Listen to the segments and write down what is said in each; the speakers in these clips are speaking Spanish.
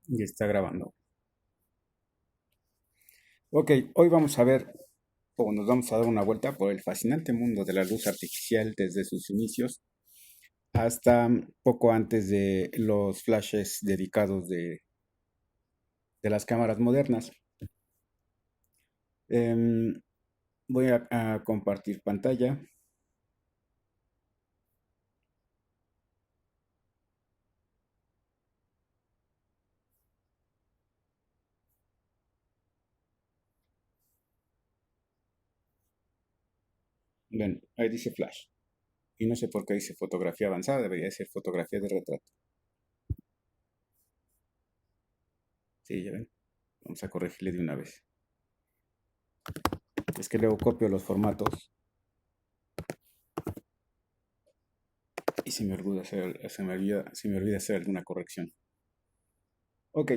Y está grabando. Ok, hoy vamos a ver, o nos vamos a dar una vuelta por el fascinante mundo de la luz artificial desde sus inicios hasta poco antes de los flashes dedicados de las cámaras modernas. Em, Voy a compartir pantalla. Ven, ahí dice flash. Y no sé por qué dice fotografía avanzada, debería ser fotografía de retrato. Sí, ya ven. Vamos a corregirle de una vez. Es que luego copio los formatos y se me olvida hacer alguna corrección. Ok,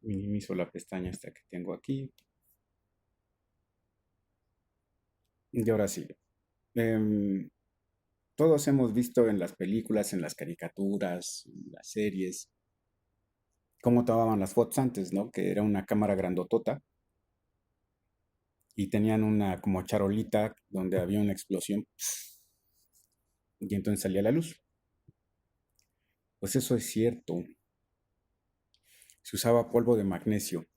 minimizo la pestaña esta que tengo aquí. Y ahora sí. em, Todos hemos visto en las películas, en las caricaturas, en las series, cómo tomaban las fotos antes, ¿no? Que era una cámara grandotota y tenían una como charolita donde había una explosión y entonces salía la luz. Pues eso es cierto. Se usaba polvo de magnesio.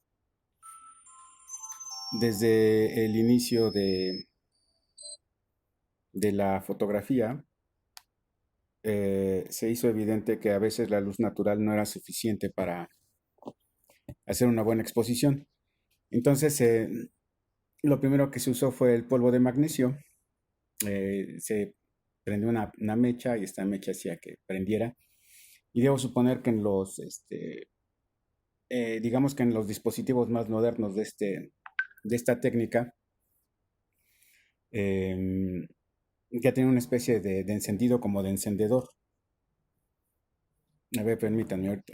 Desde el inicio de la fotografía, se hizo evidente que a veces la luz natural no era suficiente para hacer una buena exposición. Entonces, lo primero que se usó fue el polvo de magnesio. Se prendió una mecha y esta mecha hacía que prendiera. Y debo suponer que digamos que en los dispositivos más modernos de esta técnica, em, ya tiene una especie de encendido como de encendedor. A ver, permítanme ahorita.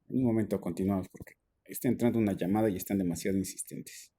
En un momento continuamos porque está entrando una llamada y están demasiado insistentes.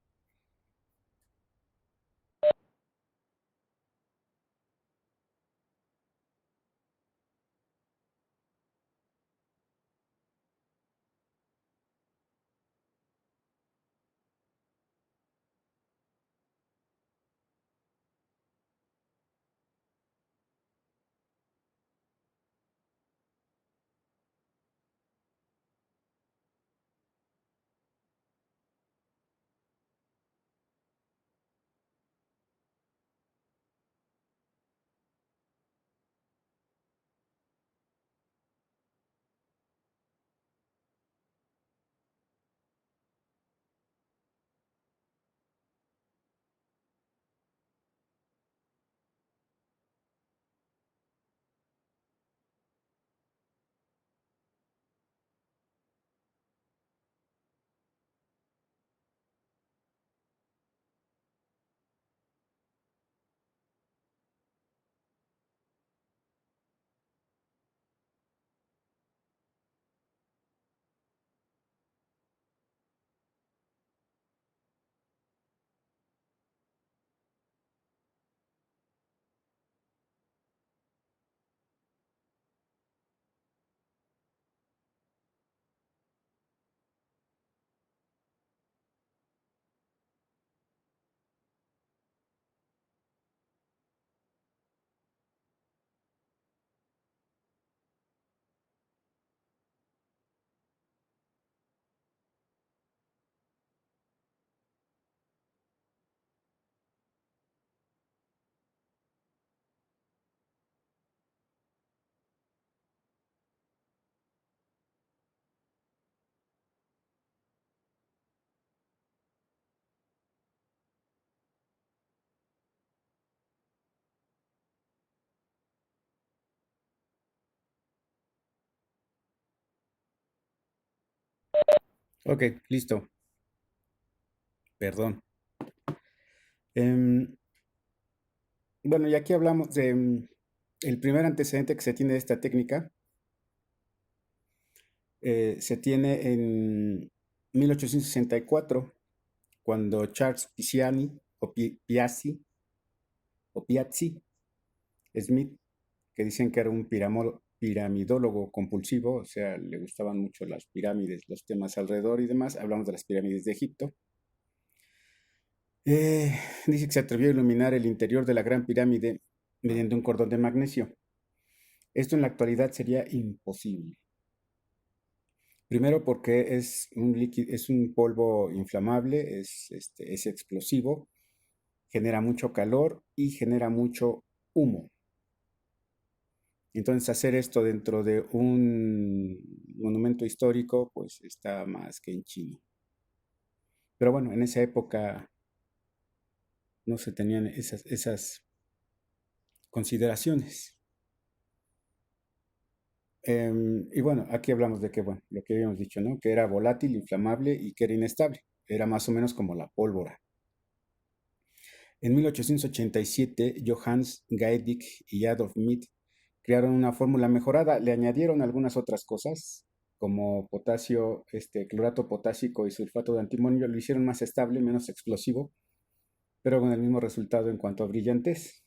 Ok, listo. Perdón. Em, bueno, y aquí hablamos de el primer antecedente que se tiene de esta técnica. Se tiene en 1864, cuando Charles Pisciani o Piazzi Smith, que dicen que era un piramidólogo compulsivo, o sea, le gustaban mucho las pirámides, los temas alrededor y demás. Hablamos de las pirámides de Egipto. Eh, Dice que se atrevió a iluminar el interior de la Gran Pirámide mediante un cordón de magnesio. Esto en la actualidad sería imposible. Primero porque es un líquido, es un polvo inflamable, es explosivo, genera mucho calor y genera mucho humo. Entonces hacer esto dentro de un monumento histórico, pues está más que en chino. Pero bueno, en esa época no se tenían esas consideraciones. Y bueno, aquí hablamos de que, bueno, lo que habíamos dicho, ¿no? Que era volátil, inflamable y que era inestable. Era más o menos como la pólvora. En 1887, Johannes Guedicke y Adolf Mead crearon una fórmula mejorada. Le añadieron algunas otras cosas, como potasio, clorato potásico y sulfato de antimonio. Lo hicieron más estable, menos explosivo, pero con el mismo resultado en cuanto a brillantez.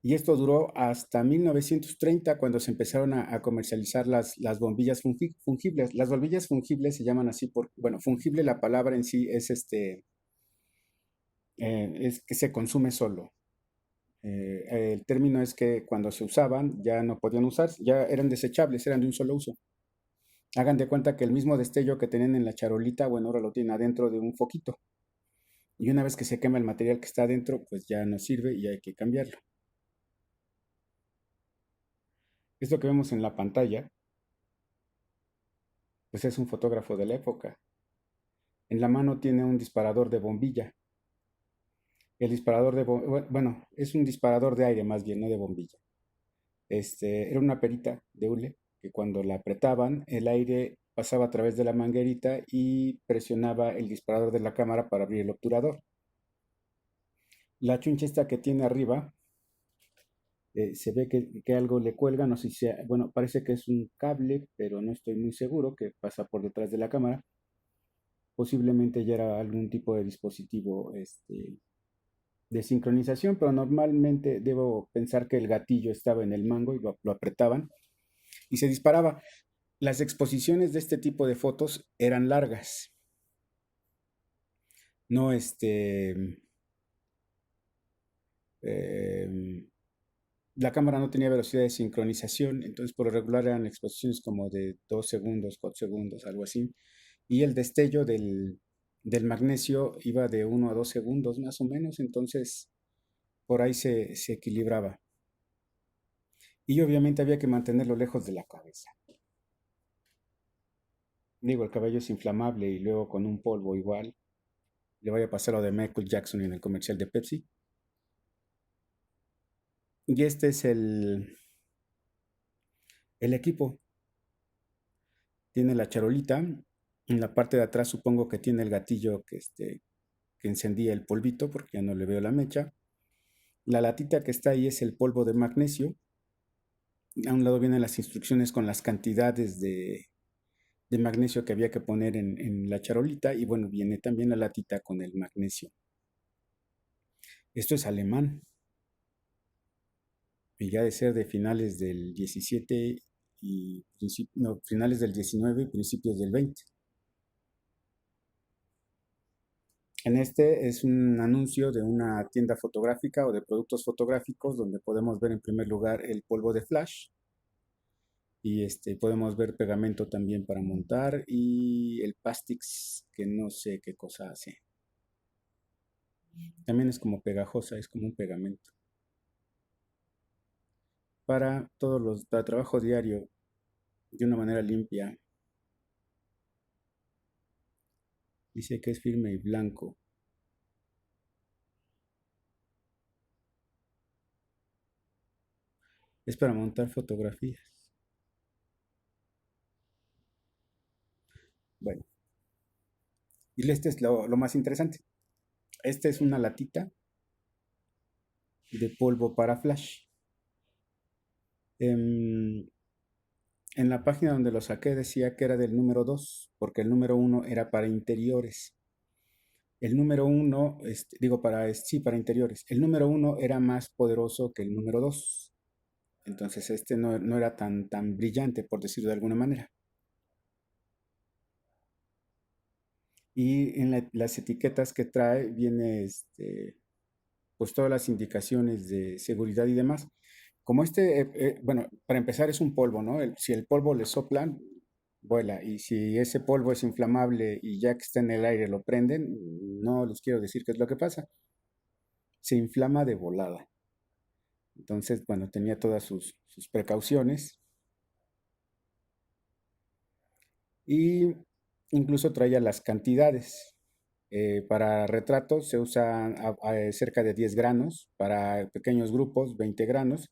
Y esto duró hasta 1930, cuando se empezaron a comercializar las bombillas fungibles. Las bombillas fungibles se llaman así por, bueno, fungible la palabra en sí es que se consume solo. El término es que cuando se usaban ya no podían usarse, ya eran desechables, eran de un solo uso. Hagan de cuenta que el mismo destello que tenían en la charolita, bueno, ahora lo tienen adentro de un foquito. Y una vez que se quema el material que está adentro, pues ya no sirve y hay que cambiarlo. Esto que vemos en la pantalla, pues es un fotógrafo de la época. En la mano tiene un disparador de bombilla. El disparador de bombilla, bueno, es un disparador de aire más bien, no de bombilla. Era una perita de hule que cuando la apretaban, el aire pasaba a través de la manguerita y presionaba el disparador de la cámara para abrir el obturador. La chuncha esta que tiene arriba, se ve que algo le cuelga, no sé si sea, bueno, parece que es un cable, pero no estoy muy seguro, que pasa por detrás de la cámara. Posiblemente ya era algún tipo de dispositivo de sincronización, pero normalmente debo pensar que el gatillo estaba en el mango y lo apretaban y se disparaba. Las exposiciones de este tipo de fotos eran largas. No, em, la cámara no tenía velocidad de sincronización, entonces por lo regular eran exposiciones como de 2 segundos, 4 segundos, algo así. Y el destello del magnesio iba de 1 a 2 segundos más o menos, entonces por ahí se equilibraba. Y obviamente había que mantenerlo lejos de la cabeza. Digo, el cabello es inflamable y luego con un polvo igual. Le vaya a pasar lo de Michael Jackson en el comercial de Pepsi. Y este es el equipo. Tiene la charolita. En la parte de atrás supongo que tiene el gatillo que encendía el polvito, porque ya no le veo la mecha. La latita que está ahí es el polvo de magnesio. A un lado vienen las instrucciones con las cantidades de magnesio que había que poner en la charolita. Y bueno, viene también la latita con el magnesio. Esto es alemán. Y ya de ser de finales del 17 y no, finales del 19 y principios del 20. En este es un anuncio de una tienda fotográfica o de productos fotográficos donde podemos ver en primer lugar el polvo de flash y podemos ver pegamento también para montar y el Pastix que no sé qué cosa hace. También es como pegajosa, es como un pegamento. Para todos los para trabajo diario de una manera limpia. Dice que es firme y blanco. Es para montar fotografías. Bueno, y este es lo más interesante. Esta es una latita de polvo para flash. En, en la página donde lo saqué decía que era del número 2, porque el número 1 era para interiores. El número 1, digo, sí, para interiores. El número 1 era más poderoso que el número 2. Entonces este no era tan brillante, por decirlo de alguna manera. Y en las etiquetas que trae viene pues todas las indicaciones de seguridad y demás. Como bueno, para empezar es un polvo, ¿no? Si el polvo le soplan, vuela. Y si ese polvo es inflamable y ya que está en el aire lo prenden, no les quiero decir qué es lo que pasa. Se inflama de volada. Entonces, bueno, tenía todas sus precauciones y incluso traía las cantidades. Para retratos se usan cerca de 10 granos, para pequeños grupos 20 granos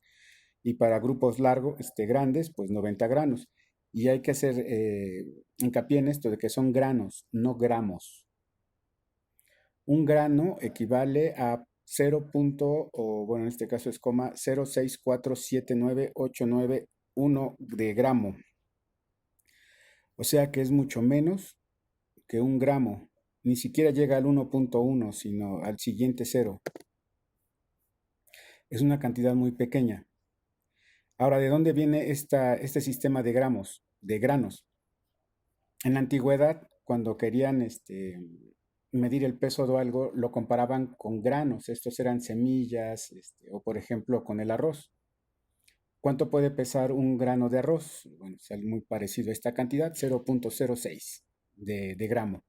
y para grupos largos, grandes, pues 90 granos. Y hay que hacer hincapié en esto de que son granos, no gramos. Un grano equivale a 0. O bueno, en este caso es coma 0,647989 de gramo. O sea que es mucho menos que un gramo. Ni siquiera llega al 1,1, sino al siguiente cero. Es una cantidad muy pequeña. Ahora, ¿de dónde viene este sistema de gramos, de granos? En la antigüedad, cuando querían medir el peso de algo, lo comparaban con granos. Estos eran semillas, o por ejemplo con el arroz. ¿Cuánto puede pesar un grano de arroz? Bueno, es muy parecido a esta cantidad, 0,06 de gramo.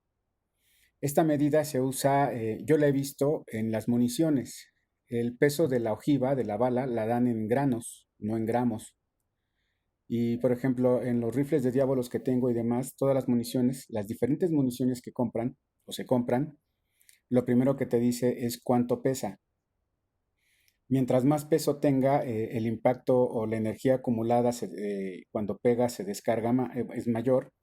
Esta medida se usa, yo la he visto en las municiones. El peso de la ojiva, de la bala, la dan en granos, no en gramos. Y por ejemplo, en los rifles de diábolos que tengo y demás, todas las municiones, las diferentes municiones que compran o se compran, lo primero que te dice es cuánto pesa. Mientras más peso tenga, el impacto o la energía acumulada cuando pega se descarga, es mayor.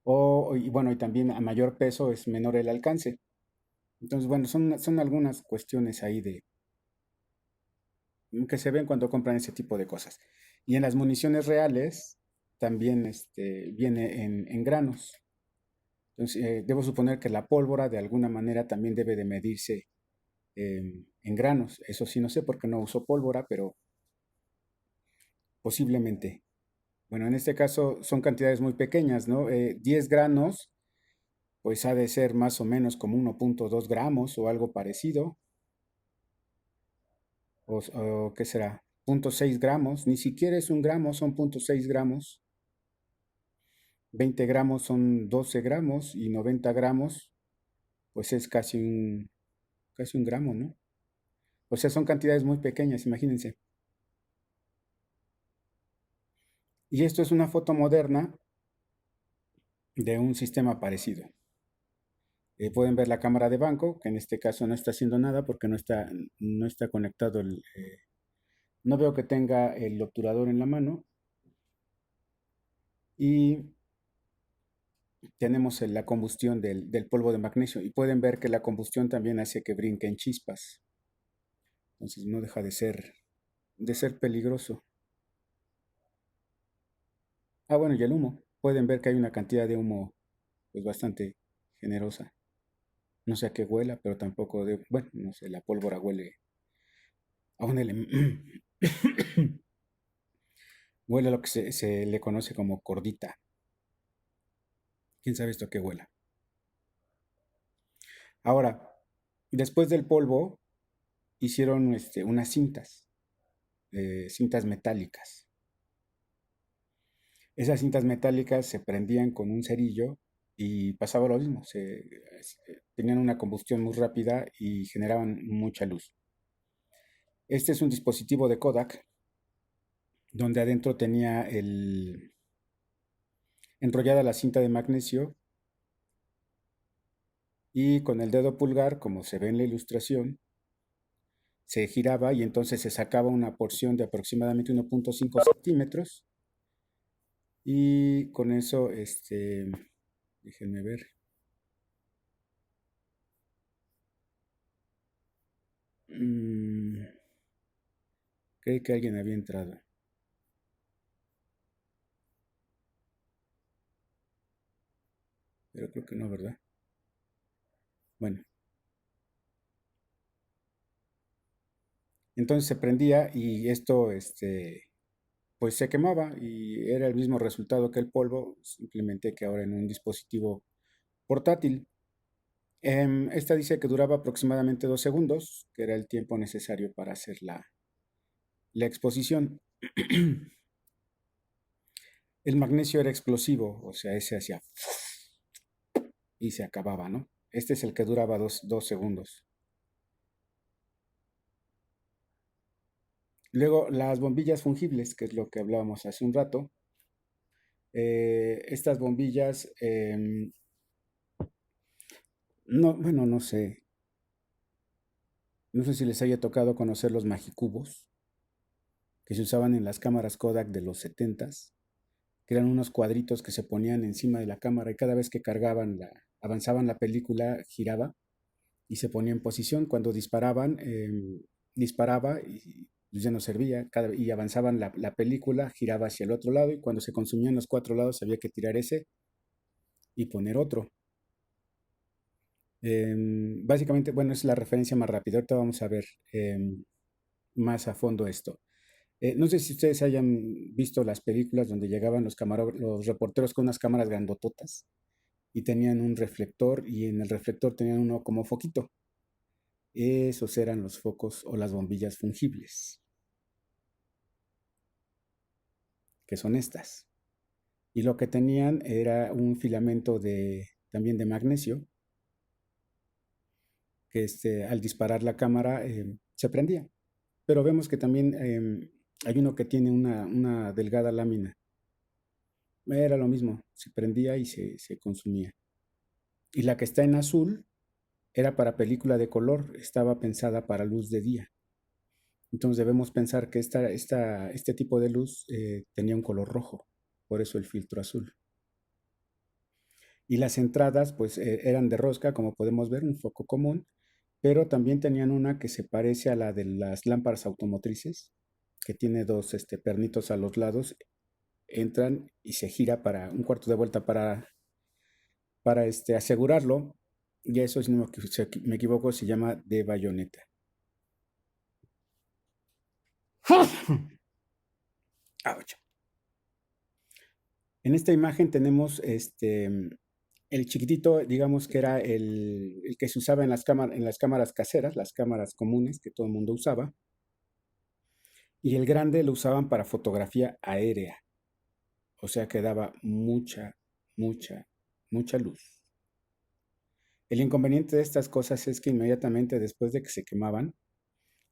Y bueno, y también a mayor peso es menor el alcance. Entonces, bueno, son algunas cuestiones ahí que se ven cuando compran ese tipo de cosas. Y en las municiones reales también viene en granos. Entonces, debo suponer que la pólvora de alguna manera también debe de medirse en granos. Eso sí, no sé porque no uso pólvora, pero posiblemente. Bueno, en este caso son cantidades muy pequeñas, ¿no? 10 granos, pues ha de ser más o menos como 1,2 gramos o algo parecido. O ¿qué será? 0,6 gramos. Ni siquiera es un gramo, son 0,6 gramos. 20 gramos son 12 gramos y 90 gramos, pues es casi un gramo, ¿no? O sea, son cantidades muy pequeñas, imagínense. Y esto es una foto moderna de un sistema parecido. Pueden ver la cámara de banco, que en este caso no está haciendo nada porque no está conectado no veo que tenga el obturador en la mano. Y tenemos la combustión del polvo de magnesio. Y pueden ver que la combustión también hace que brinquen chispas. Entonces no deja de ser peligroso. Ah, bueno, y el humo. Pueden ver que hay una cantidad de humo pues bastante generosa. No sé a qué huela, pero tampoco bueno, no sé, la pólvora huele a huele a lo que se le conoce como cordita. ¿Quién sabe esto a qué huela? Ahora, después del polvo, hicieron unas cintas metálicas. Esas cintas metálicas se prendían con un cerillo y pasaba lo mismo. Tenían una combustión muy rápida y generaban mucha luz. Este es un dispositivo de Kodak donde adentro tenía enrollada la cinta de magnesio y con el dedo pulgar, como se ve en la ilustración, se giraba y entonces se sacaba una porción de aproximadamente 1,5 centímetros y con eso, déjenme ver. Mm, Creí que alguien había entrado, pero creo que no, ¿verdad? Bueno, entonces se prendía y esto, pues se quemaba y era el mismo resultado que el polvo, simplemente que ahora en un dispositivo portátil. Esta dice que duraba aproximadamente 2 segundos, que era el tiempo necesario para hacer la exposición. El magnesio era explosivo, o sea, ese hacía y se acababa, ¿no? Este es el que duraba dos segundos. Luego, las bombillas fungibles, que es lo que hablábamos hace un rato. Estas bombillas, no, bueno, no sé si les haya tocado conocer los magicubos que se usaban en las cámaras Kodak de los 70s, que eran unos cuadritos que se ponían encima de la cámara y cada vez que avanzaban la película, giraba y se ponía en posición. Cuando disparaban, disparaba y pues ya no servía. Y avanzaban la película, giraba hacia el otro lado y cuando se consumían los cuatro lados había que tirar ese y poner otro. Básicamente, bueno, es la referencia más rápida. Ahorita vamos a ver más a fondo esto. No sé si ustedes hayan visto las películas donde llegaban los reporteros con unas cámaras grandototas y tenían un reflector y en el reflector tenían uno como foquito. Esos eran los focos o las bombillas fungibles, que son estas. Y lo que tenían era un filamento también de magnesio, que al disparar la cámara se prendía. Pero vemos que también hay uno que tiene una delgada lámina. Era lo mismo, se prendía y se consumía. Y la que está en azul era para película de color, estaba pensada para luz de día. Entonces debemos pensar que este tipo de luz tenía un color rojo, por eso el filtro azul. Y las entradas pues eran de rosca, como podemos ver, un foco común, pero también tenían una que se parece a la de las lámparas automotrices, que tiene dos pernitos a los lados, entran y se gira para un cuarto de vuelta para asegurarlo, y eso, si no me equivoco, se llama de bayoneta. Ouch. En esta imagen tenemos el chiquitito, digamos que era el que se usaba en las cámaras caseras, las cámaras comunes que todo el mundo usaba, y el grande lo usaban para fotografía aérea, o sea que daba mucha, mucha, mucha luz. El inconveniente de estas cosas es que inmediatamente después de que se quemaban,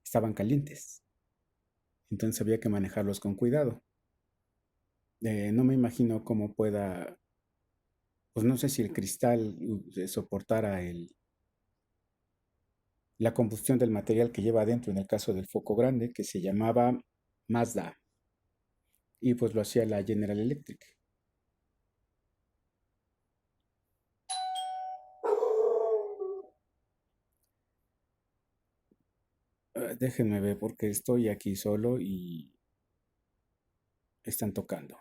estaban calientes, entonces había que manejarlos con cuidado. No me imagino cómo pueda, pues no sé si el cristal soportara la combustión del material que lleva adentro en el caso del foco grande, que se llamaba Mazda, y pues lo hacía la General Electric. Déjenme ver porque estoy aquí solo y están tocando.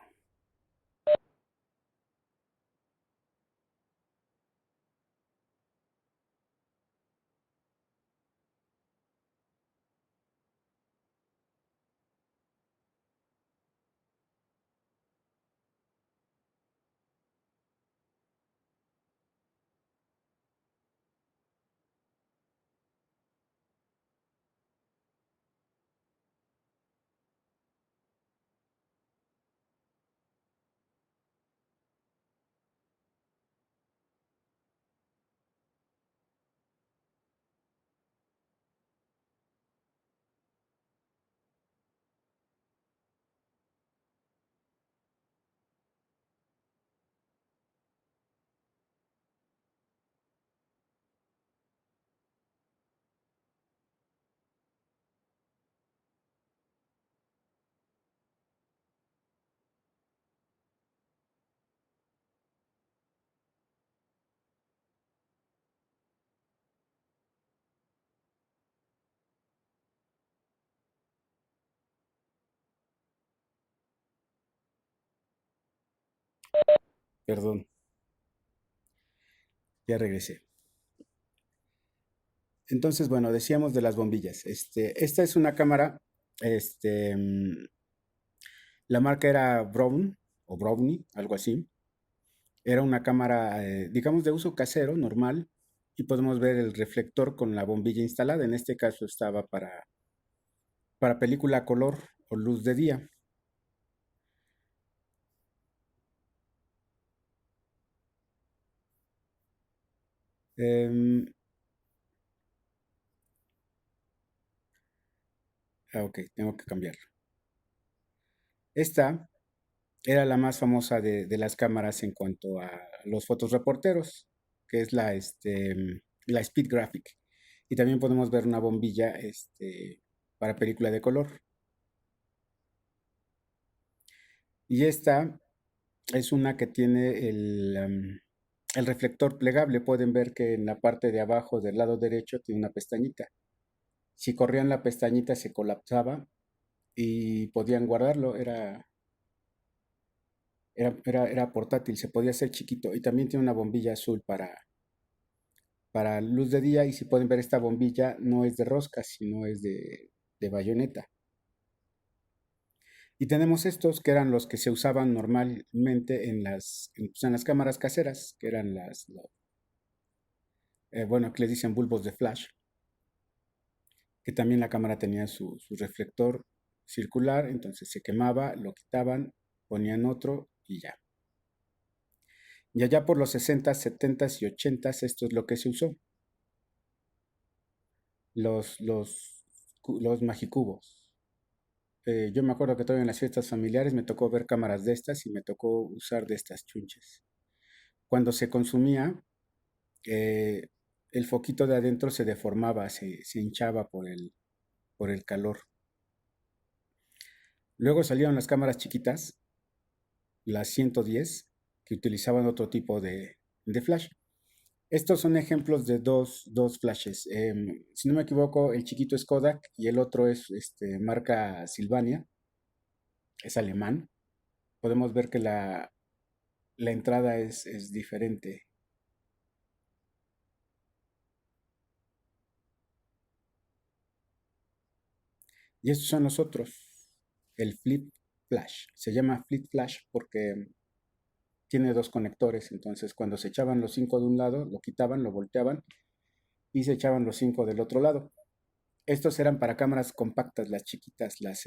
Perdón, ya regresé. Entonces, bueno, decíamos de las bombillas. Esta es una cámara, este, mm, La marca era Brown o Brownie, algo así. Era una cámara, digamos, de uso casero, normal, y podemos ver el reflector con la bombilla instalada. En este caso estaba para película a color o luz de día. Em, ok, tengo que cambiarlo. Esta era la más famosa de las cámaras en cuanto a los fotorreporteros, que es la Speed Graphic. Y también podemos ver una bombilla para película de color. Y esta es una que tiene el reflector plegable. Pueden ver que en la parte de abajo del lado derecho tiene una pestañita. Si corrían la pestañita se colapsaba y podían guardarlo. Era portátil, se podía hacer chiquito. Y también tiene una bombilla azul para luz de día. Y si pueden ver, esta bombilla no es de rosca, sino es de bayoneta. Y tenemos estos que eran los que se usaban normalmente en las cámaras caseras, que eran bueno, aquí les dicen bulbos de flash, que también la cámara tenía su reflector circular, entonces se quemaba, lo quitaban, ponían otro y ya. Y allá por los 60, 70 y 80 esto es lo que se usó, los magicubos. Yo me acuerdo que todavía en las fiestas familiares me tocó ver cámaras de estas y me tocó usar de estas chunches. Cuando se consumía, eh, el foquito de adentro se deformaba, se hinchaba por el calor. Luego salieron las cámaras chiquitas, las 110, que utilizaban otro tipo de flash. Estos son ejemplos de dos flashes. Si no me equivoco, el chiquito es Kodak y el otro es marca Sylvania, es alemán. Podemos ver que la entrada es diferente. Y estos son los otros, el Flip Flash. Se llama Flip Flash porque tiene dos conectores. Entonces, cuando se echaban los cinco de un lado, lo quitaban, lo volteaban y se echaban los cinco del otro lado. Estos eran para cámaras compactas, las chiquitas, las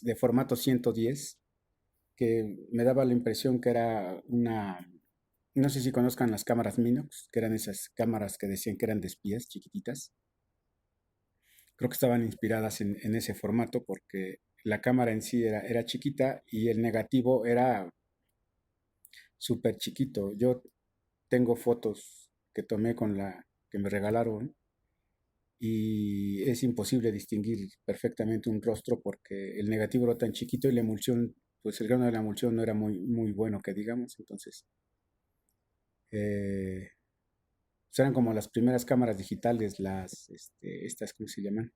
de formato 110, que me daba la impresión que era no sé si conozcan las cámaras Minox, que eran esas cámaras que decían que eran de espías, chiquititas. Creo que estaban inspiradas en ese formato porque la cámara en sí era chiquita y el negativo era súper chiquito. Yo tengo fotos que tomé con la que me regalaron y es imposible distinguir perfectamente un rostro porque el negativo era tan chiquito y la emulsión, pues el grano de la emulsión no era muy, muy bueno que digamos. Entonces, eh, pues eran como las primeras cámaras digitales, estas, ¿cómo se llaman?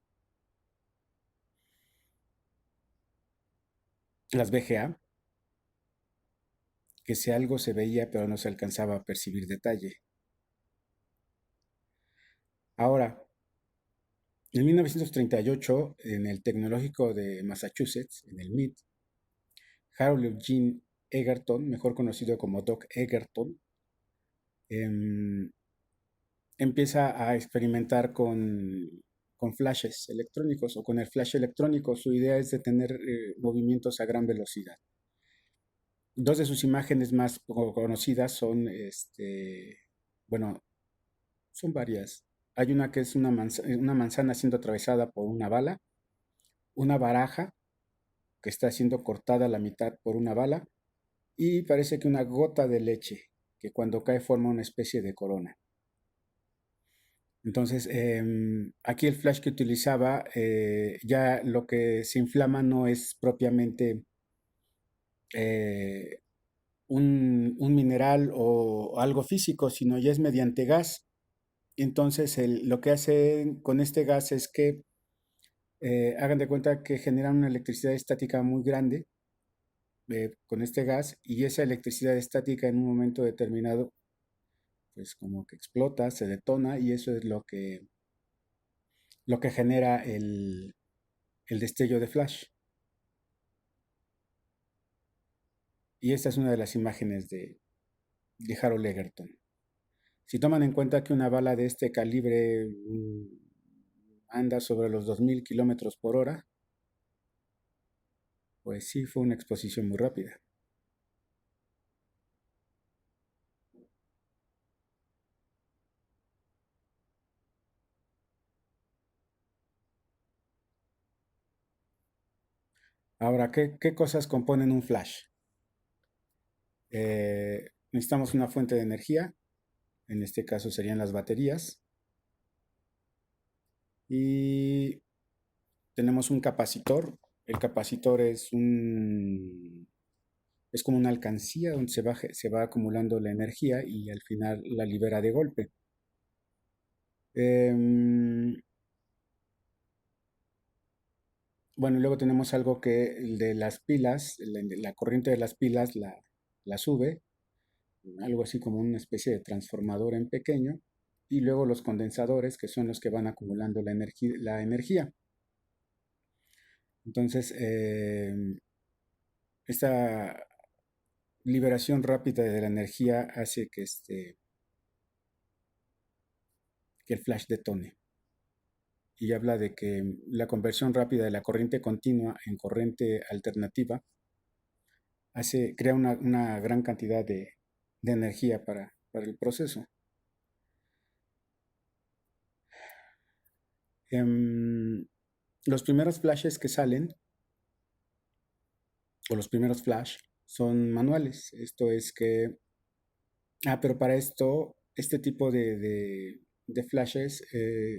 Las VGA, que si algo se veía pero no se alcanzaba a percibir detalle. Ahora, en 1938, en el Tecnológico de Massachusetts, en el MIT, Harold Eugene Egerton, mejor conocido como Doc Egerton, em, empieza a experimentar con flashes electrónicos o con el flash electrónico. Su idea es de tener movimientos a gran velocidad. Dos de sus imágenes más conocidas son, bueno, son varias. Hay una que es una manzana siendo atravesada por una bala, una baraja que está siendo cortada a la mitad por una bala y parece que una gota de leche que cuando cae forma una especie de corona. Entonces, aquí el flash que utilizaba, ya lo que se inflama no es propiamente eh, un mineral o algo físico, sino ya es mediante gas. Entonces, lo que hacen con este gas es que hagan de cuenta que generan una electricidad estática muy grande con este gas y esa electricidad estática en un momento determinado, pues como que explota, se detona y eso es lo que genera el destello de flash. Y esta es una de las imágenes de Harold Egerton. Si toman en cuenta que una bala de este calibre anda sobre los 2000 kilómetros por hora, pues sí fue una exposición muy rápida. Ahora, ¿qué cosas componen un flash? Necesitamos una fuente de energía, en este caso serían las baterías, y tenemos un capacitor. El capacitor es como una alcancía donde se va acumulando la energía y al final la libera de golpe. Em, bueno, y luego tenemos algo que el de las pilas, la corriente de las pilas la sube, algo así como una especie de transformador en pequeño, y luego los condensadores, que son los que van acumulando la energía. Entonces, esta liberación rápida de la energía hace que el flash detone. Y habla de que la conversión rápida de la corriente continua en corriente alternativa crea una gran cantidad de energía para el proceso. Em, los primeros flashes que salen, o los primeros flash, son manuales. Esto es que, pero para esto, este tipo de flashes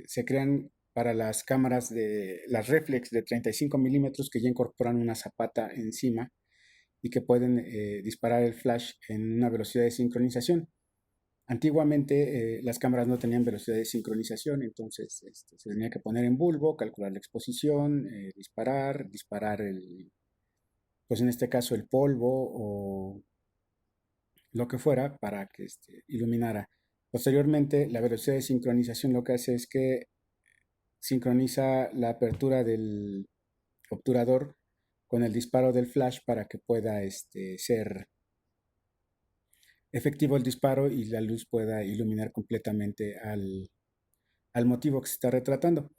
se crean para las cámaras de las reflex de 35 milímetros que ya incorporan una zapata encima y que pueden disparar el flash en una velocidad de sincronización. Antiguamente las cámaras no tenían velocidad de sincronización, entonces se tenía que poner en bulbo, calcular la exposición, disparar pues en este caso el polvo o lo que fuera para que iluminara. Posteriormente, la velocidad de sincronización lo que hace es que sincroniza la apertura del obturador con el disparo del flash para que pueda ser efectivo el disparo y la luz pueda iluminar completamente al motivo que se está retratando.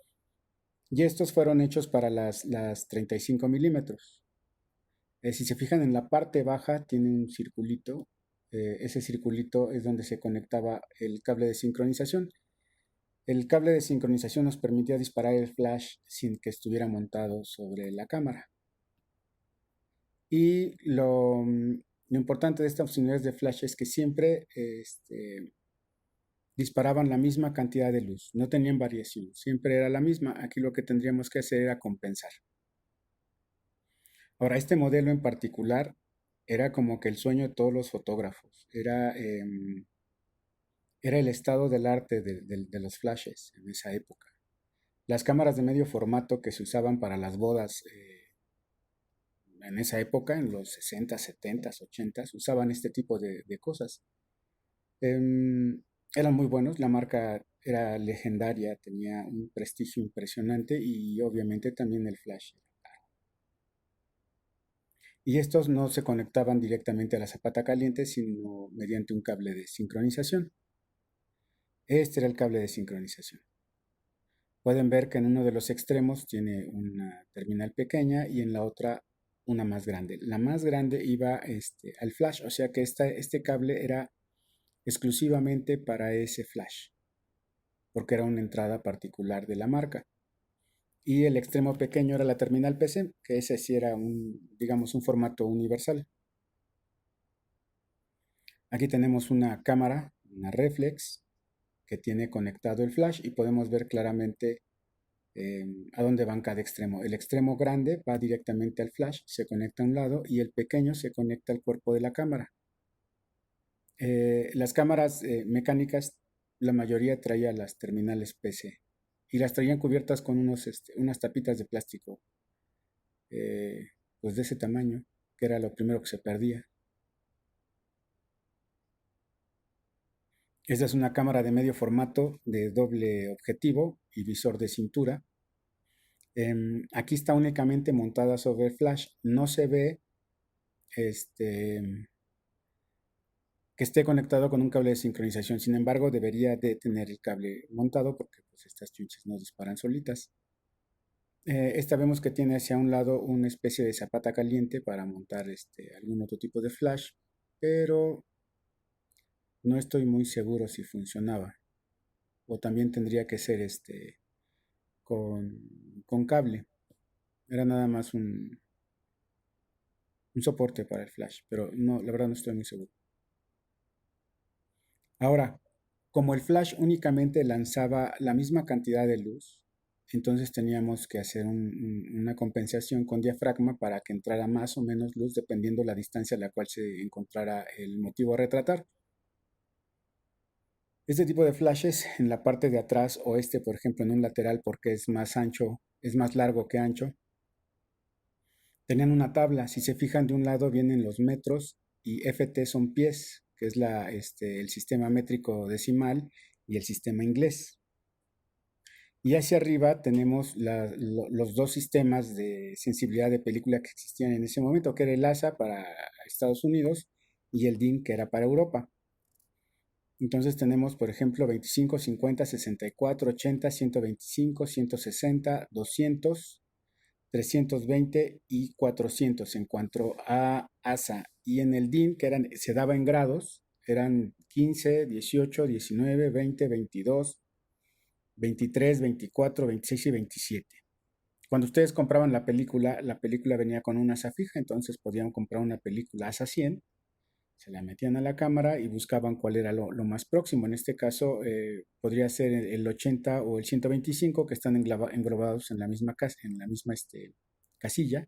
Y estos fueron hechos para las 35 milímetros. Si se fijan en la parte baja tiene un circulito. Ese circulito es donde se conectaba el cable de sincronización. El cable de sincronización nos permitía disparar el flash sin que estuviera montado sobre la cámara. Y lo importante de estas unidades de flash es que siempre disparaban la misma cantidad de luz, no tenían variación, siempre era la misma. Aquí lo que tendríamos que hacer era compensar. Ahora, este modelo en particular era como que el sueño de todos los fotógrafos, era el estado del arte de los flashes en esa época. Las cámaras de medio formato que se usaban para las bodas en esa época, en los 60, 70, 80, usaban este tipo de cosas. Eran muy buenos, la marca era legendaria, tenía un prestigio impresionante y obviamente también el flash. Y estos no se conectaban directamente a la zapata caliente, sino mediante un cable de sincronización. Este era el cable de sincronización. Pueden ver que en uno de los extremos tiene una terminal pequeña y en la otra una más grande. La más grande iba al flash, o sea que este cable era exclusivamente para ese flash, porque era una entrada particular de la marca. Y el extremo pequeño era la terminal PC, que ese sí era digamos, un formato universal. Aquí tenemos una cámara, una reflex, que tiene conectado el flash y podemos ver claramente a dónde van cada extremo. El extremo grande va directamente al flash, se conecta a un lado y el pequeño se conecta al cuerpo de la cámara. Las cámaras mecánicas, la mayoría traía las terminales PC y las traían cubiertas con unas tapitas de plástico, eh, pues de ese tamaño, que era lo primero que se perdía. Esta es una cámara de medio formato de doble objetivo y visor de cintura. Aquí está únicamente montada sobre el flash, no se ve este, que esté conectado con un cable de sincronización. Sin embargo, debería de tener el cable montado porque pues, estas chunches no disparan solitas. Esta vemos que tiene hacia un lado una especie de zapata caliente para montar algún otro tipo de flash, pero no estoy muy seguro si funcionaba. O también tendría que ser con cable. Era nada más un soporte para el flash, pero no, la verdad no estoy muy seguro. Ahora, como el flash únicamente lanzaba la misma cantidad de luz, entonces teníamos que hacer una compensación con diafragma para que entrara más o menos luz dependiendo la distancia a la cual se encontrara el motivo a retratar. Este tipo de flashes en la parte de atrás o por ejemplo, en un lateral porque es más ancho, es más largo que ancho, tenían una tabla. Si se fijan de un lado vienen los metros y FT son pies, que es el sistema métrico decimal y el sistema inglés. Y hacia arriba tenemos los dos sistemas de sensibilidad de película que existían en ese momento, que era el ASA para Estados Unidos y el DIN que era para Europa. Entonces tenemos, por ejemplo, 25, 50, 64, 80, 125, 160, 200, 320 y 400 en cuanto a ASA. Y en el DIN, que se daba en grados, eran 15, 18, 19, 20, 22, 23, 24, 26 y 27. Cuando ustedes compraban la película venía con una ASA fija, entonces podían comprar una película ASA 100, se la metían a la cámara y buscaban cuál era lo más próximo. En este caso podría ser el 80 o el 125 que están englobados en la misma, en la misma casilla.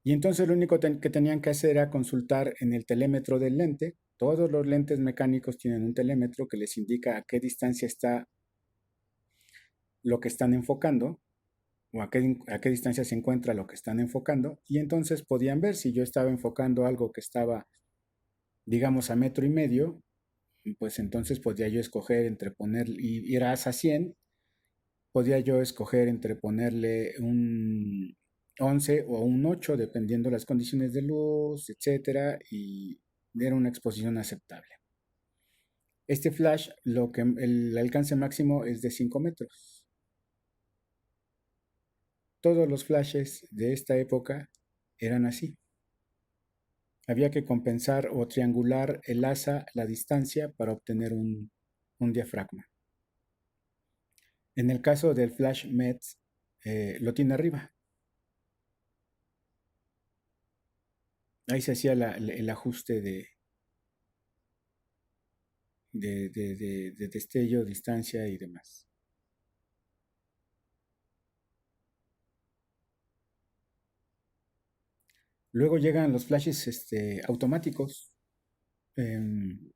Y entonces lo único que tenían que hacer era consultar en el telémetro del lente. Todos los lentes mecánicos tienen un telémetro que les indica a qué distancia está lo que están enfocando o a qué distancia se encuentra lo que están enfocando. Y entonces podían ver si yo estaba enfocando algo que estaba, digamos, a metro y medio, pues entonces podía yo escoger entre poner, y ir a 100, podía yo escoger entre ponerle un 11 o un 8 dependiendo las condiciones de luz, etcétera, y era una exposición aceptable. Este flash, el alcance máximo es de 5 metros. Todos los flashes de esta época eran así. Había que compensar o triangular el asa, la distancia, para obtener un diafragma. En el caso del Flash METS, lo tiene arriba. Ahí se hacía el ajuste de destello, distancia y demás. Luego llegan los flashes automáticos. Em,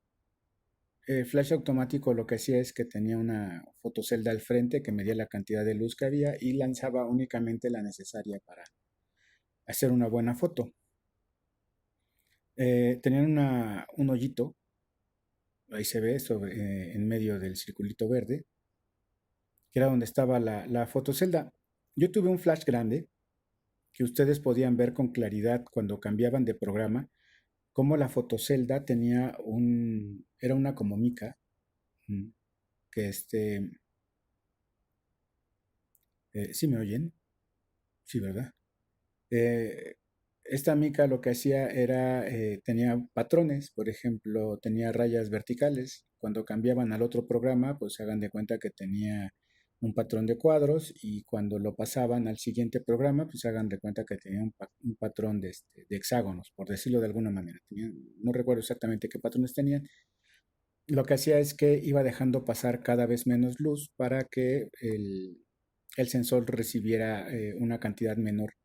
el flash automático lo que hacía es que tenía una fotocelda al frente que medía la cantidad de luz que había y lanzaba únicamente la necesaria para hacer una buena foto. Tenían un hoyito, ahí se ve, en medio del circulito verde, que era donde estaba la fotocelda. Yo tuve un flash grande que ustedes podían ver con claridad cuando cambiaban de programa, como la fotocelda era una como mica, mm, que ¿sí me oyen? Sí, ¿verdad? Eh, esta mica lo que hacía era, tenía patrones, por ejemplo, tenía rayas verticales. Cuando cambiaban al otro programa, pues hagan de cuenta que tenía un patrón de cuadros y cuando lo pasaban al siguiente programa, pues hagan de cuenta que tenía un patrón de hexágonos, por decirlo de alguna manera. No recuerdo exactamente qué patrones tenían. Lo que hacía es que iba dejando pasar cada vez menos luz para que el sensor recibiera una cantidad menor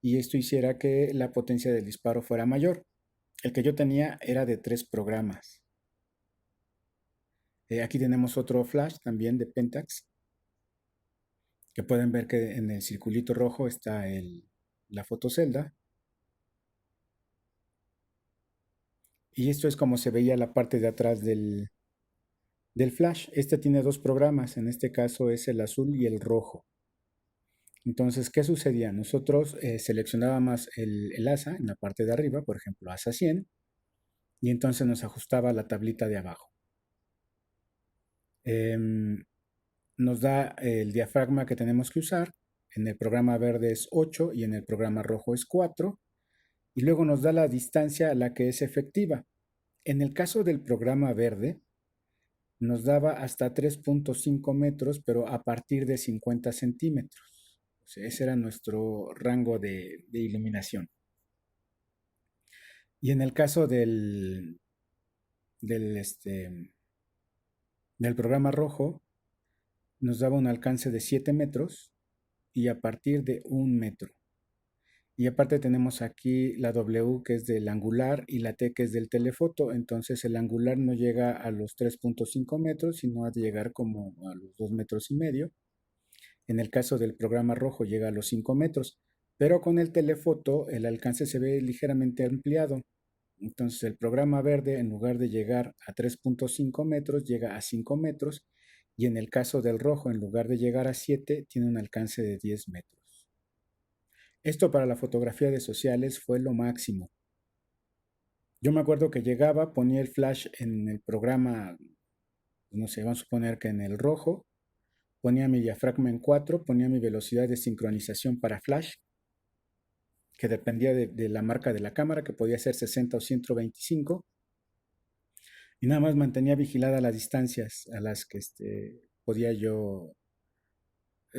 y esto hiciera que la potencia del disparo fuera mayor. El que yo tenía era de 3 programas. Aquí tenemos otro flash también de Pentax, que pueden ver que en el circulito rojo está la fotocelda. Y esto es como se veía la parte de atrás del flash. Este tiene 2 programas, en este caso es el azul y el rojo. Entonces, ¿qué sucedía? Nosotros seleccionábamos el asa en la parte de arriba, por ejemplo, asa 100, y entonces nos ajustaba la tablita de abajo. Em, Nos da el diafragma que tenemos que usar. En el programa verde es 8 y en el programa rojo es 4. Y luego nos da la distancia a la que es efectiva. En el caso del programa verde, nos daba hasta 3.5 metros, pero a partir de 50 centímetros. O sea, ese era nuestro rango de iluminación. Y en el caso del, este, del programa rojo, nos daba un alcance de 7 metros y a partir de 1 metro. Y aparte tenemos aquí la W que es del angular y la T que es del telefoto. Entonces el angular no llega a los 3.5 metros, sino a llegar como a los 2 metros y medio. En el caso del programa rojo llega a los 5 metros. Pero con el telefoto el alcance se ve ligeramente ampliado. Entonces el programa verde en lugar de llegar a 3.5 metros llega a 5 metros. Y en el caso del rojo en lugar de llegar a 7 tiene un alcance de 10 metros. Esto para la fotografía de sociales fue lo máximo. Yo me acuerdo que llegaba, ponía el flash en el programa, no sé, vamos a suponer que en el rojo, ponía mi diafragma en 4, ponía mi velocidad de sincronización para flash, que dependía de la marca de la cámara, que podía ser 60 o 125, y nada más mantenía vigilada las distancias a las que podía yo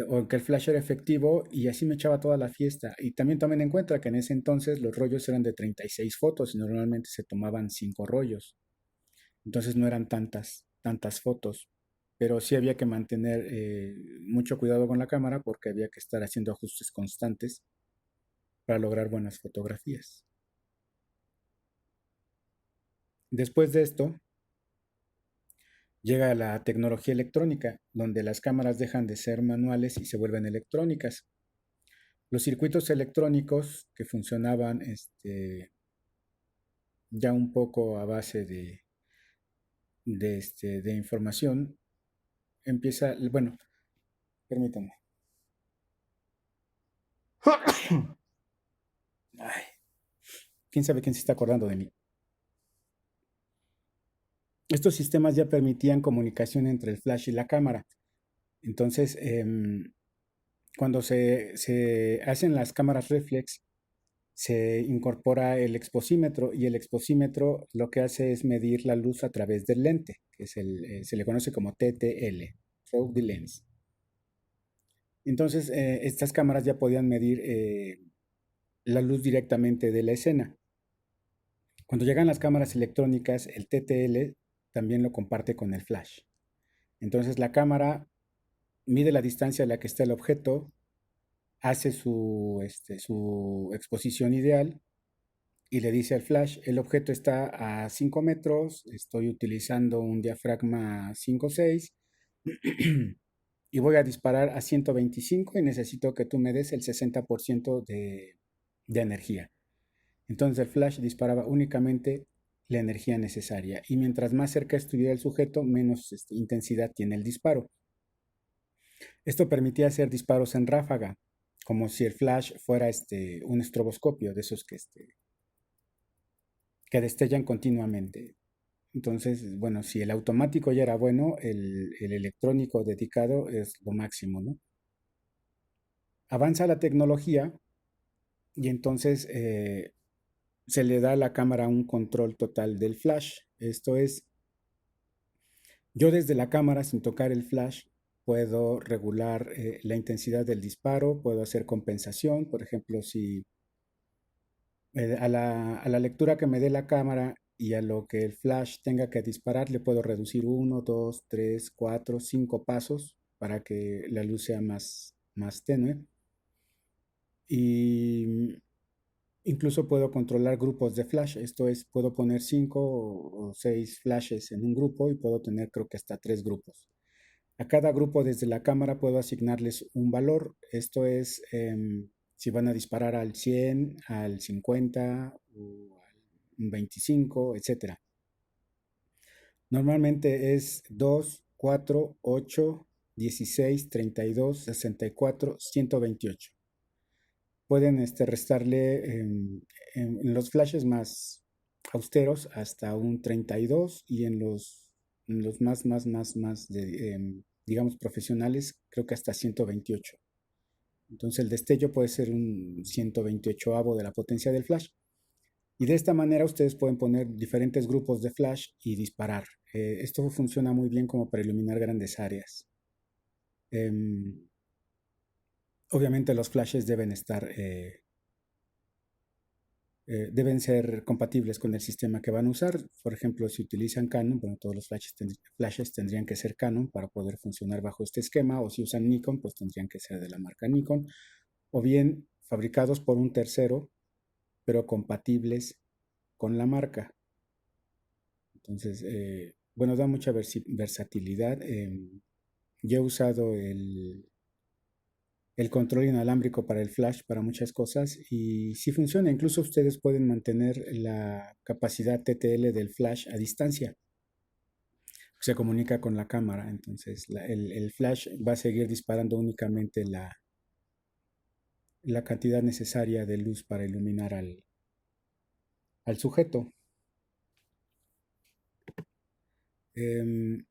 o que el flash era efectivo y así me echaba toda la fiesta. Y también tomen en cuenta que en ese entonces los rollos eran de 36 fotos y normalmente se tomaban 5 rollos. Entonces no eran tantas fotos. Pero sí había que mantener mucho cuidado con la cámara porque había que estar haciendo ajustes constantes para lograr buenas fotografías. Después de esto, llega la tecnología electrónica, donde las cámaras dejan de ser manuales y se vuelven electrónicas. Los circuitos electrónicos que funcionaban ya un poco a base de información, bueno, permítame. Ay, quién sabe quién se está acordando de mí. Estos sistemas ya permitían comunicación entre el flash y la cámara. Entonces, cuando se hacen las cámaras reflex, se incorpora el exposímetro y el exposímetro lo que hace es medir la luz a través del lente, que se le conoce como TTL, Through the Lens. Entonces, estas cámaras ya podían medir la luz directamente de la escena. Cuando llegan las cámaras electrónicas, el TTL también lo comparte con el flash. Entonces, la cámara mide la distancia a la que está el objeto, hace su exposición ideal y le dice al flash, el objeto está a 5 metros, estoy utilizando un diafragma 5.6 y voy a disparar a 125 y necesito que tú me des el 60% de energía. Entonces el flash disparaba únicamente la energía necesaria y mientras más cerca estuviera el sujeto, menos intensidad tiene el disparo. Esto permitía hacer disparos en ráfaga, como si el flash fuera un estroboscopio de esos que destellan continuamente. Entonces, bueno, si el automático ya era bueno, el electrónico dedicado es lo máximo, ¿no? Avanza la tecnología y entonces se le da a la cámara un control total del flash. Esto es, yo desde la cámara, sin tocar el flash, puedo regular la intensidad del disparo, puedo hacer compensación, por ejemplo, si a la lectura que me dé la cámara y a lo que el flash tenga que disparar, le puedo reducir 1, 2, 3, 4, 5 pasos para que la luz sea más tenue. Y incluso puedo controlar grupos de flash, esto es, puedo poner 5 o 6 flashes en un grupo y puedo tener creo que hasta 3 grupos. A cada grupo desde la cámara puedo asignarles un valor, esto es si van a disparar al 100, al 50 o al 25, etcétera. Normalmente es 2, 4, 8 16, 32, 64, 128. Pueden restarle en los flashes más austeros hasta un 32 y en los más digamos, profesionales, creo que hasta 128. Entonces el destello puede ser un 128avo de la potencia del flash. Y de esta manera ustedes pueden poner diferentes grupos de flash y disparar. Esto funciona muy bien como para iluminar grandes áreas. Em, Obviamente los flashes deben ser compatibles con el sistema que van a usar. Por ejemplo, si utilizan Canon, bueno, todos los flashes tendrían que ser Canon para poder funcionar bajo este esquema, o si usan Nikon, pues tendrían que ser de la marca Nikon, o bien fabricados por un tercero, pero compatibles con la marca. Entonces, bueno, da mucha versatilidad. Yo he usado el control inalámbrico para el flash para muchas cosas y sí funciona. Incluso ustedes pueden mantener la capacidad TTL del flash a distancia. Se comunica con la cámara, entonces el flash va a seguir disparando únicamente la cantidad necesaria de luz para iluminar al sujeto. Em,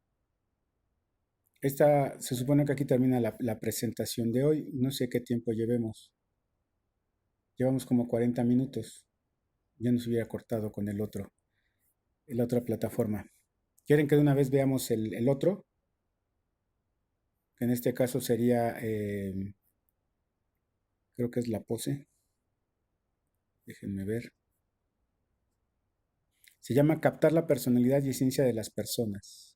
Se supone que aquí termina la presentación de hoy. No sé qué tiempo llevemos. Llevamos como 40 minutos. Ya nos hubiera cortado con la otra plataforma. ¿Quieren que de una vez veamos el otro? Que en este caso sería, creo que es la pose. Déjenme ver. Se llama Captar la personalidad y esencia de las personas,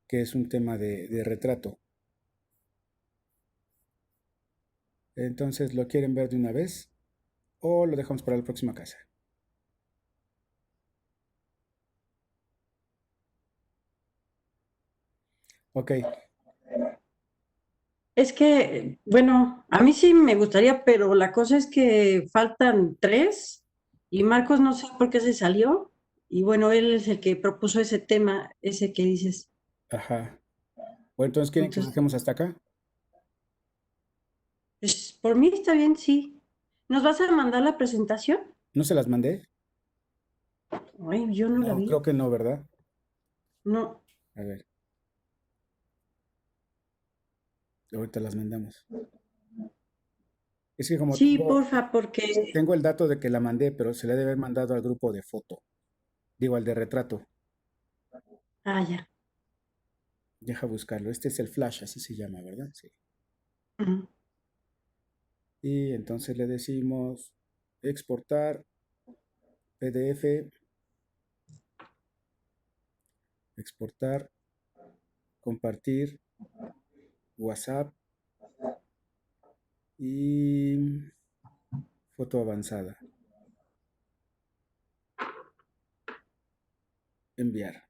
que es un tema de retrato. Entonces, ¿lo quieren ver de una vez o lo dejamos para la próxima clase? Ok, Es que, bueno, a mí sí me gustaría, pero la cosa es que faltan tres y Marcos no sé por qué se salió. Y bueno, él es el que propuso ese tema, ese que dices. ajá. Bueno, entonces, ¿quieren que lo Entonces, dejemos hasta acá? pues por mí está bien, sí. ¿Nos vas a mandar la presentación? ¿No se las mandé? Ay, yo no la No, vi. creo que no, ¿verdad? No. A ver, ahorita las mandamos. Es que como Sí, tengo, porfa, porque... tengo el dato de que la mandé, pero se le debe haber mandado al grupo de foto. Digo, al de retrato. Ah, ya. Deja buscarlo. Este es el flash, así se llama, ¿verdad? Sí. Ujú. Y entonces le decimos exportar PDF, exportar, compartir, WhatsApp y foto avanzada. Enviar.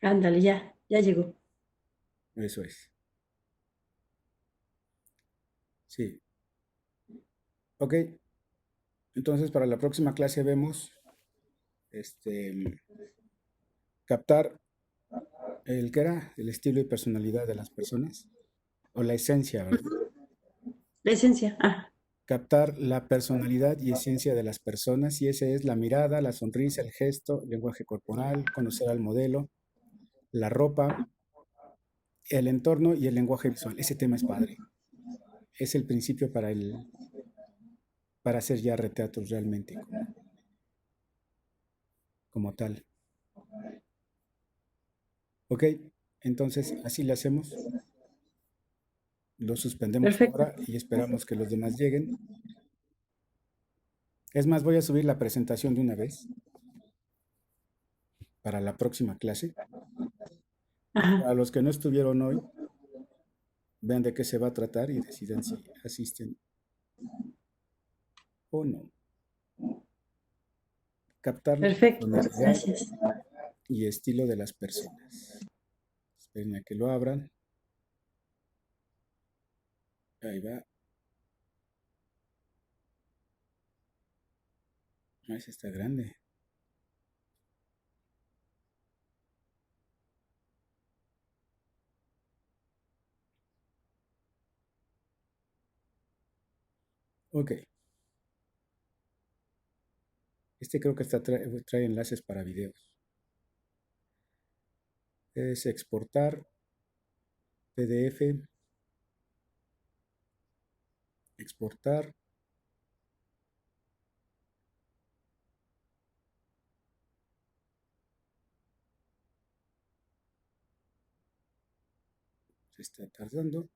Ándale, ya, ya llegó. Eso es. Sí. Ok. Entonces para la próxima clase vemos este captar el que era el estilo y personalidad de las personas o la esencia, ¿verdad? La esencia. Ah, Captar la personalidad y esencia de las personas y ese es la mirada, la sonrisa, el gesto, el lenguaje corporal, conocer al modelo, la ropa, el entorno y el lenguaje visual. Ese tema es padre. Es el principio para hacer ya retratos realmente como tal. Ok, entonces así lo hacemos. Lo suspendemos perfecto. ahora y esperamos que los demás lleguen. Es más, voy a subir la presentación de una vez para la próxima clase. Ajá. Para los que no estuvieron hoy, vean de qué se va a tratar y decidan si asisten o no. Captar la Perfecto. personalidad Gracias. y estilo de las personas. Esperen a que lo abran. Ahí va. Ah, ese está grande. Ok. Este creo que trae enlaces para videos. Es exportar, PDF, exportar. Se está tardando.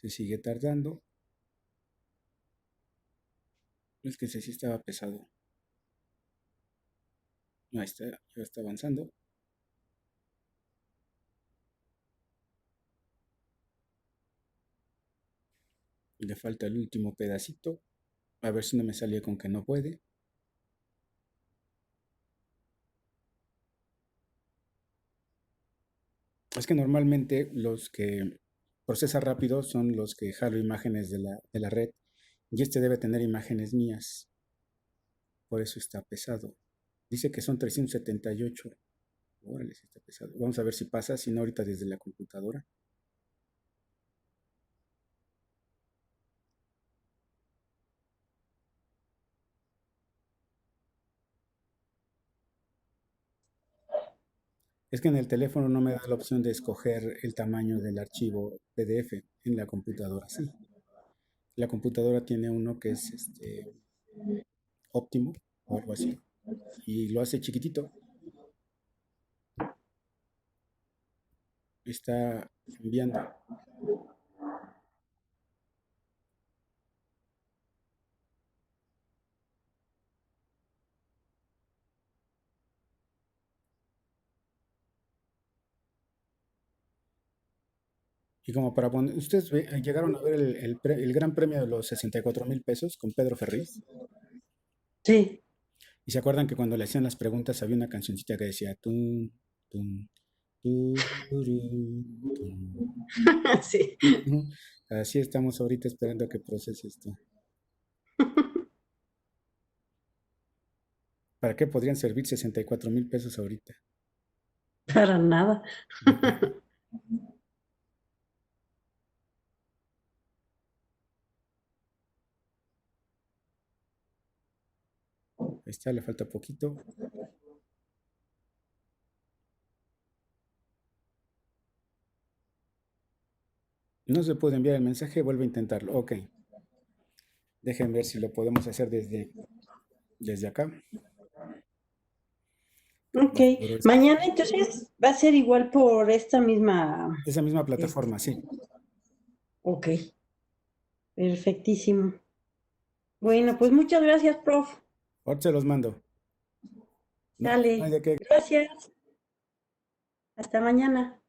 Se sigue tardando. Es que ese sí estaba pesado. Ahí está, ya está avanzando. Le falta el último pedacito. A ver si no me salió con que no puede. Es que normalmente los que procesa rápido son los que jalo imágenes de la red. Y este debe tener imágenes mías. Por eso está pesado. Dice que son 378. Órale, sí está pesado. Vamos a ver si pasa, si no ahorita desde la computadora. Es que en el teléfono no me da la opción de escoger el tamaño del archivo PDF. En la computadora sí. La computadora tiene uno que es óptimo o algo así. Y lo hace chiquitito. Está enviando. Y como para poner, ¿ustedes llegaron a ver el gran premio de los 64,000 pesos con Pedro Ferriz? Sí, Y se acuerdan que cuando le hacían las preguntas había una cancioncita que decía tun, tun, tururú, tun, sí. tun. Así estamos ahorita esperando a que procese esto. ¿Para qué podrían servir 64,000 pesos ahorita? Para nada. Ahí está, le falta poquito. No se puede enviar el mensaje, vuelve a intentarlo. Ok, dejen ver si lo podemos hacer desde acá. Ok, Pero mañana entonces va a ser igual por esta misma. esa misma Este, plataforma, sí. ok, perfectísimo. Bueno, pues muchas gracias, prof. Ahora se los mando. No, no hay Sale. de qué. Gracias. Hasta mañana.